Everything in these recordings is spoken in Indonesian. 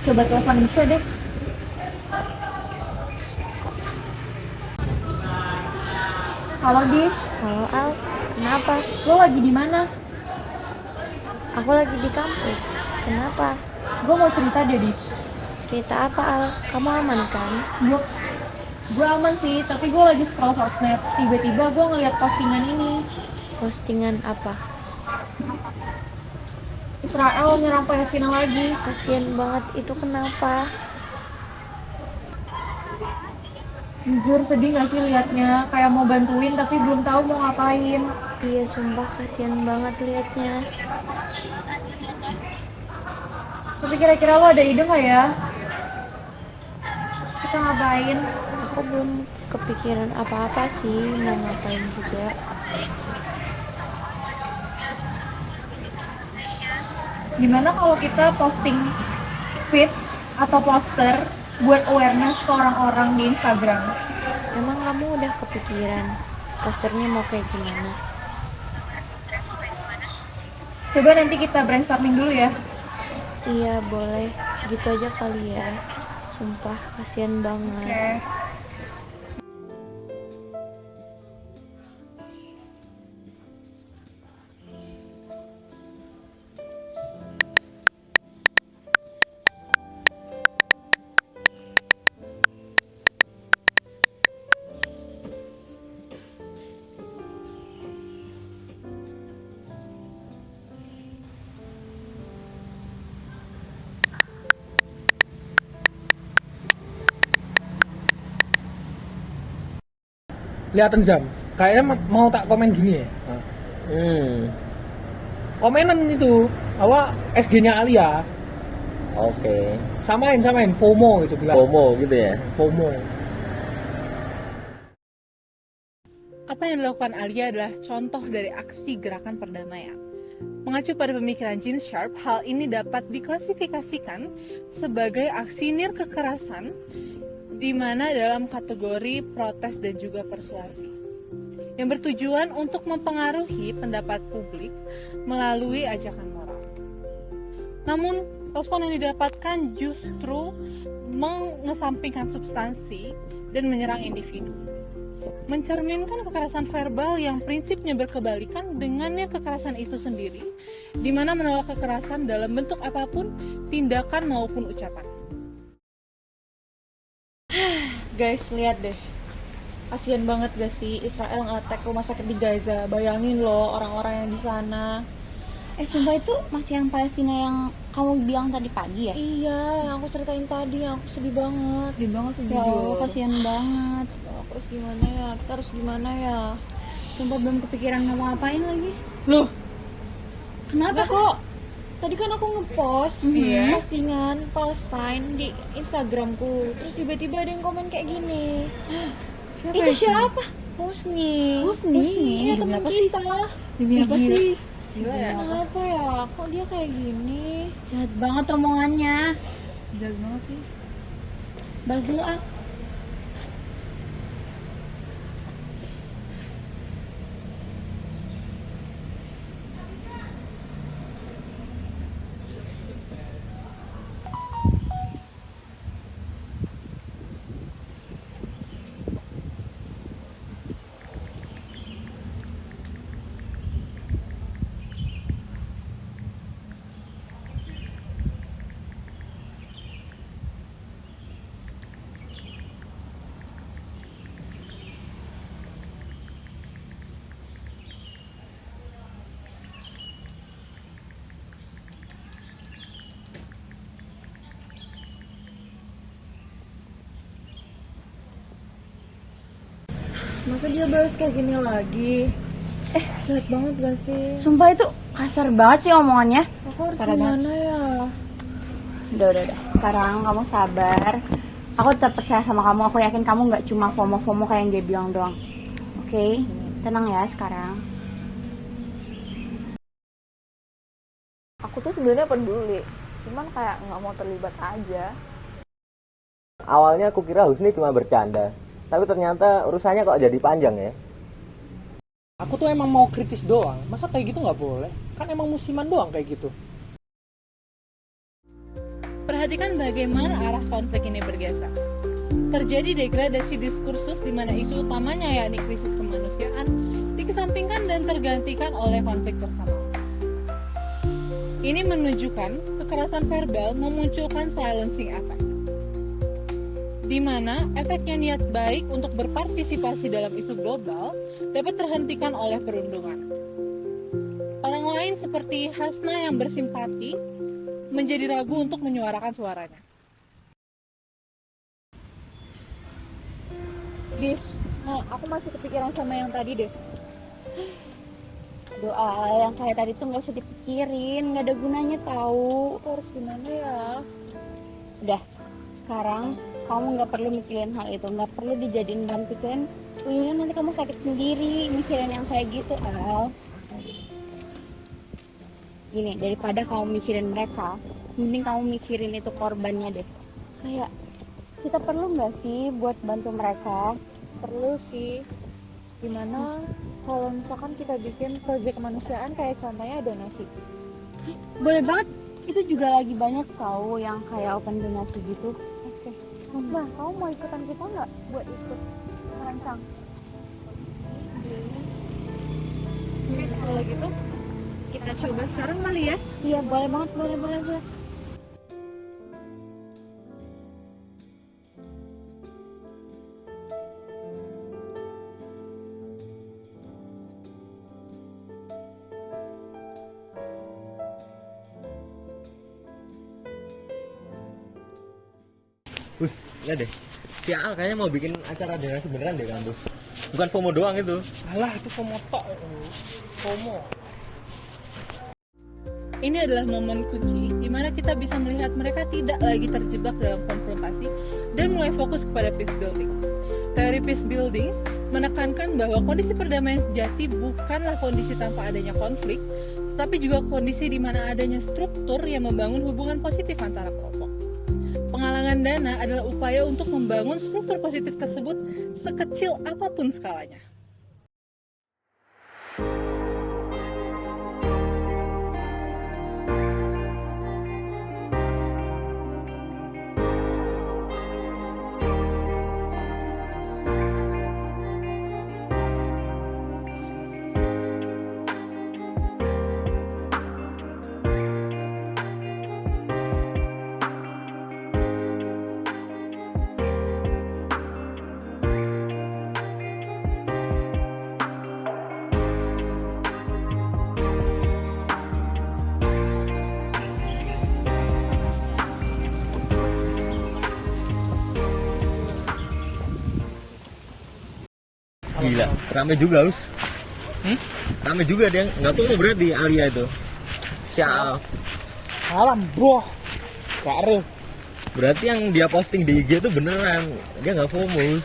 Coba telepon Misha deh. Halo Dish, Halo Al, kenapa? lo lagi di mana? Aku lagi di kampus. Kenapa? Gue mau cerita deh Dish. Cerita apa Al? Kamu aman kan? Gue gue aman sih, tapi gue lagi scroll sosmed. Tiba-tiba gue ngeliat postingan ini. Postingan apa? Israel nyerang Palestina lagi. Kasian banget, itu kenapa? Jujur sedih gak sih liatnya? Kayak mau bantuin tapi belum tahu mau ngapain. Iya sumpah kasian banget liatnya. Tapi kira-kira lo ada ide gak ya? Kita ngapain? Aku belum kepikiran apa-apa sih mau ngapain juga. Gimana kalau kita posting feeds atau poster buat awareness ke orang-orang di Instagram? Emang kamu udah kepikiran posternya mau kayak gimana? Coba nanti kita brainstorming dulu ya. Iya boleh, gitu aja kali ya. Sumpah kasian banget. Oke. Liatan jam. Kayaknya mau tak komen gini ya. Hmm, Komenan itu apa SG-nya Alia. oke. Samain FOMO itu bilang. FOMO gitu ya. FOMO. Apa yang dilakukan Alia adalah contoh dari aksi gerakan perdamaian. Mengacu pada pemikiran Gene Sharp, hal ini dapat diklasifikasikan sebagai aksi nir kekerasan di mana dalam kategori protes dan juga persuasi yang bertujuan untuk mempengaruhi pendapat publik melalui ajakan moral. Namun, respon yang didapatkan justru mengesampingkan substansi dan menyerang individu. Mencerminkan kekerasan verbal yang prinsipnya berkebalikan dengan kekerasan itu sendiri, di mana menolak kekerasan dalam bentuk apapun, tindakan maupun ucapan. Guys, lihat deh. Kasian banget gak sih Israel nge-attack rumah sakit di Gaza. Bayangin loh orang-orang yang di sana. Sumpah itu masih yang Palestina yang kamu bilang tadi pagi ya? Iya, yang aku ceritain tadi, yang aku sedih banget. Sedih banget Ya sejujurnya. Allah, kasihan banget. Terus gimana ya? Kita harus gimana ya? Sumpah belum kepikiran mau ngapain lagi. Loh, Kenapa nah kok? Tadi kan aku ngepost Iya. postingan Palestine di Instagramku. Terus tiba-tiba ada yang komen kayak gini. Itu siapa? Husni. Iya, teman kita. Demi apa sih? Gila ya. Kenapa ya? Kok dia kayak gini? Jahat banget omongannya. Jahat banget sih. Balas dulu ah. Masa dia balas kayak gini lagi? Jahat banget gak sih? Sumpah itu kasar banget sih omongannya. Aku harus Parah gimana ya? Udah. Sekarang kamu sabar. Aku tetap percaya sama kamu. Aku yakin kamu nggak cuma FOMO-FOMO kayak yang dia bilang doang. Oke? Tenang ya sekarang. Aku tuh sebenarnya peduli, cuman kayak nggak mau terlibat aja. Awalnya aku kira Husni cuma bercanda, tapi ternyata urusannya kok jadi panjang ya. Aku tuh emang mau kritis doang. Masa kayak gitu nggak boleh? Kan emang musiman doang kayak gitu. Perhatikan bagaimana arah konflik ini bergeser. Terjadi degradasi diskursus di mana isu utamanya yakni krisis kemanusiaan dikesampingkan dan tergantikan oleh konflik bersama. Ini menunjukkan kekerasan verbal memunculkan silencing effect, di mana efeknya niat baik untuk berpartisipasi dalam isu global dapat terhentikan oleh perundungan. Orang lain seperti Hasna yang bersimpati menjadi ragu untuk menyuarakan suaranya. Div, aku masih kepikiran sama yang tadi deh. Doa yang kayak tadi tuh nggak usah dipikirin, nggak ada gunanya tahu. Harus gimana ya? Udah, sekarang kamu nggak perlu mikirin hal itu, nggak perlu dijadiin bahan pikiran. Nanti kamu sakit sendiri mikirin yang kayak gitu, Al. Gini, daripada kamu mikirin mereka, mending kamu mikirin itu korbannya deh. Kayak kita perlu nggak sih buat bantu mereka? Perlu sih. Gimana kalau misalkan kita bikin proyek kemanusiaan kayak contohnya donasi? Boleh banget. Itu juga lagi banyak tahu yang kayak open donasi gitu. Oke. Nah, kamu mau ikutan kita nggak buat ikut merancang? Oke, kalau gitu kita coba sekarang kali ya. Iya, boleh banget, boleh. Bus, lihat deh. Si Al kayaknya mau bikin acara donasi beneran deh kampus. Bukan FOMO doang itu. Alah, itu FOMO tok. FOMO. Ini adalah momen kunci di mana kita bisa melihat mereka tidak lagi terjebak dalam konfrontasi dan mulai fokus kepada peace building. Teori peace building menekankan bahwa kondisi perdamaian sejati bukanlah kondisi tanpa adanya konflik, tetapi juga kondisi di mana adanya struktur yang membangun hubungan positif antara kelompok. Penggalangan dana adalah upaya untuk membangun struktur positif tersebut sekecil apapun skalanya. Gila, rame juga Us. Rame juga dia, nggak FOMO berarti Alia itu. Si Al. Alam, boh. Karo. Berarti yang dia posting di IG itu beneran, dia nggak FOMO.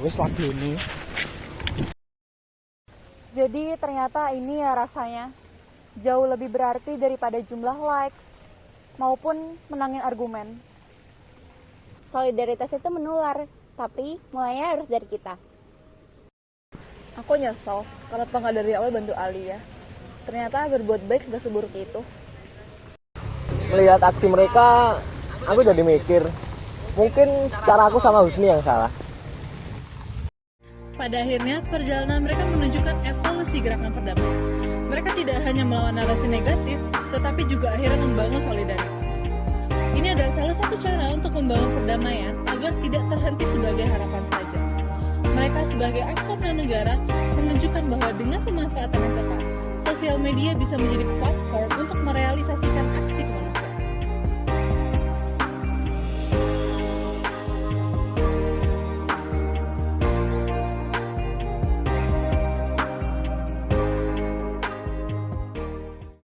Wes lagu ini. Jadi ternyata ini ya rasanya jauh lebih berarti daripada jumlah likes maupun menangin argumen. Solidaritas itu menular, tapi mulainya harus dari kita. Aku nyesel kenapa nggak dari awal bantu Alia. Ternyata berbuat baik gak seburuk itu. Melihat aksi mereka, aku jadi mikir, mungkin cara aku sama Husni yang salah. Pada akhirnya, perjalanan mereka menunjukkan evolusi gerakan perdamaian. Mereka tidak hanya melawan narasi negatif, tetapi juga akhirnya membangun solidaritas. Ini adalah salah satu cara untuk membangun perdamaian agar tidak terhenti sebagai harapan saja. Mereka sebagai aktor dan negara menunjukkan bahwa dengan pemanfaatan yang tepat, sosial media bisa menjadi platform untuk merealisasikan aksi kemanusiaan.